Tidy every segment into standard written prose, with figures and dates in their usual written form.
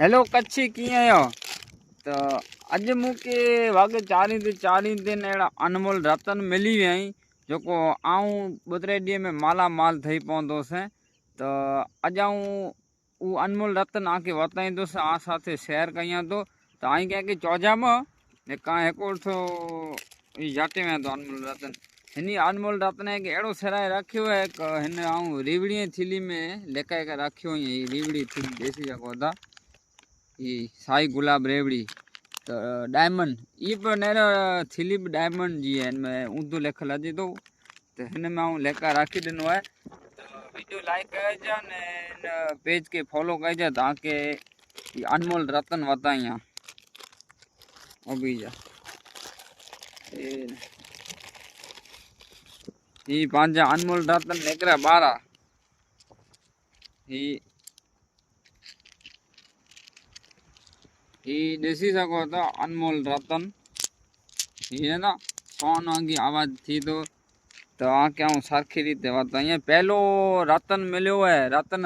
Hello कच्छी कीअं आहियो। त अॼु मूंखे वागे चालीह दिन अहिड़ा अनमोल रतन मिली विया आहिनि जेको आऊं 2-3 ॾींहं में मालामाल थी पवंदुसि। त अॼु आऊं उहो अनमोल रतन आके वताईंदुसि आ साथे शेयर कयां थो। त आई कंहिंखे चौजाम ने का हिकिड़ो थो जाटे में तो अनमोल रतन हिन अनमोल रतन खे अहिड़ो सिराए रखियो है कि हिन आऊं रीवड़ी थीली में लिकाए करे रखियो हुई। रीवड़ी थीली ॾिसी सघो था, ये साई गुलाब रेवड़ी तो डायमंड ये पर नेरो थीली डायमंड जी है, इनमें ऊंधो लिखल अचे तो हिन में आऊं लेकर राखी ॾिनो है। तो वीडियो लाइक कजो ने इन पेज के फॉलो कजो ताकि ये अनमोल रतन वताइया जा ये पांजा अनमोल रतन निकरा 12 ये ॾिसी सघो था अनमोल रतन ये ना सोन वांगी आवाज थी तो आके आऊं सरखी रीते वताइया। पहलो रतन मिलो है, रतन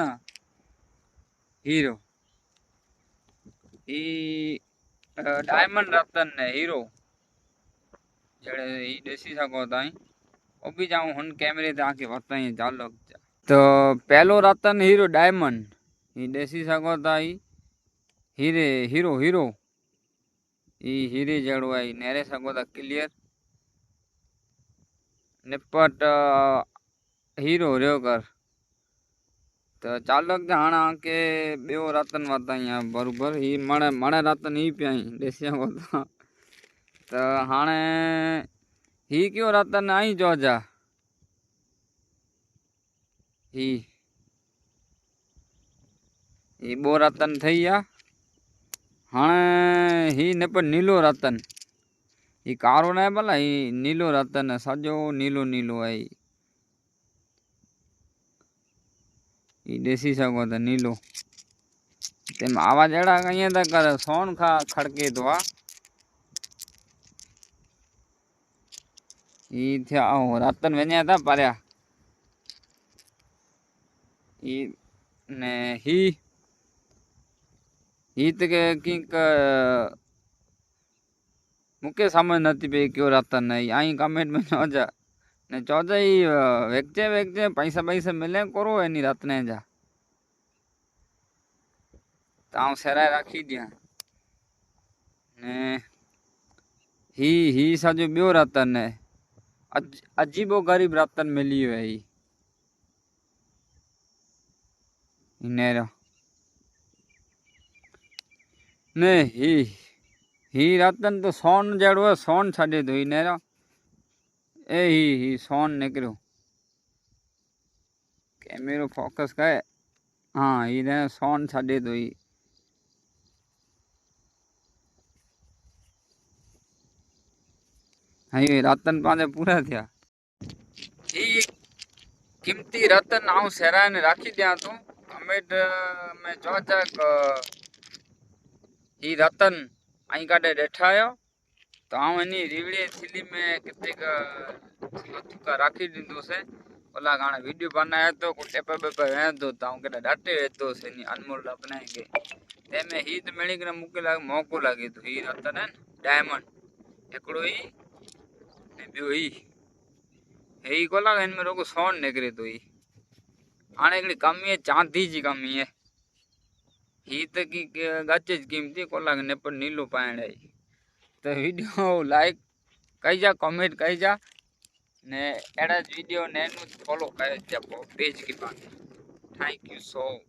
हीरो ये डायमंड रतन है हीरो जड़े ॾिसी सघो था। वो भी जाऊं हुन कैमरे ते आके वताइया चालो। तो पहलो रतन हीरो डायमंड ये ॾिसी सघो था। हीरे हीरो हीरो हीरे जड़ो है नेरे सघो था क्लियर निपट हीरो रहो कर। तो चालो हाँ आके बो रतन वताइया बरोबर ही मणे रतन ही पिया ॾिसी सघो था। तो हाँ ही क्यों रतन आई चौजा ही बो रतन थी आ। हाँ ही न पर नीलो रतन ये कारो न भला ही नीलो रतन है, सजो नीलो नीलो है। ये ॾिसी सघो था नीलो तेम आवाज अड़ा कहीं था कर सोन खा खड़के तो आ ये थे रतन वञा था परया ने ही तो कंक मुके समझ नहीं पी क्यों रतन है। आई कमेंट में चौजा ने चौजा ही वेचे पैसा पैसा मिले करो है रतन जा तो आऊं सराय रखी दिया ने ही सजो बो रतन है। अजीबो गरीब रतन मिली है नेरो ने ही रतन तो सोन जड़ो है सोन छे तो नेरो ए ही सोन निकलो कैमरो फोकस करे हाँ ये सोन छे तो ही रतन पांचे पूरा थिया। ही कीमती रतन आऊं सराय ने राखी दिया तो कमेंट में चौजा ही रतन आई काटे ॾेठा आयो तो आऊं इन रीवड़ी थीली में किते का राखी दींदुसि। ओला गाने वीडियो बनाया तो कुटे पे वेंदो तो आऊं केटा डाटे वेतो से अनमोल रतन के तेमे ही तो मिली करे मुके लाग मौको लगे तो ही रतन है डायमंड एकड़ो ही ने बियो ही कोला इनमें रोको सोन निकरे तो ही आने एकड़ी कमी है चांदी जी कमी है। ही तो की गच्चे कीमती कोला ने पर नीलो पाण है। तो वीडियो लाइक कईजा कमेंट कईजा ने एड़ा वीडियो ने फॉलो करे पेज की बात। Thank you so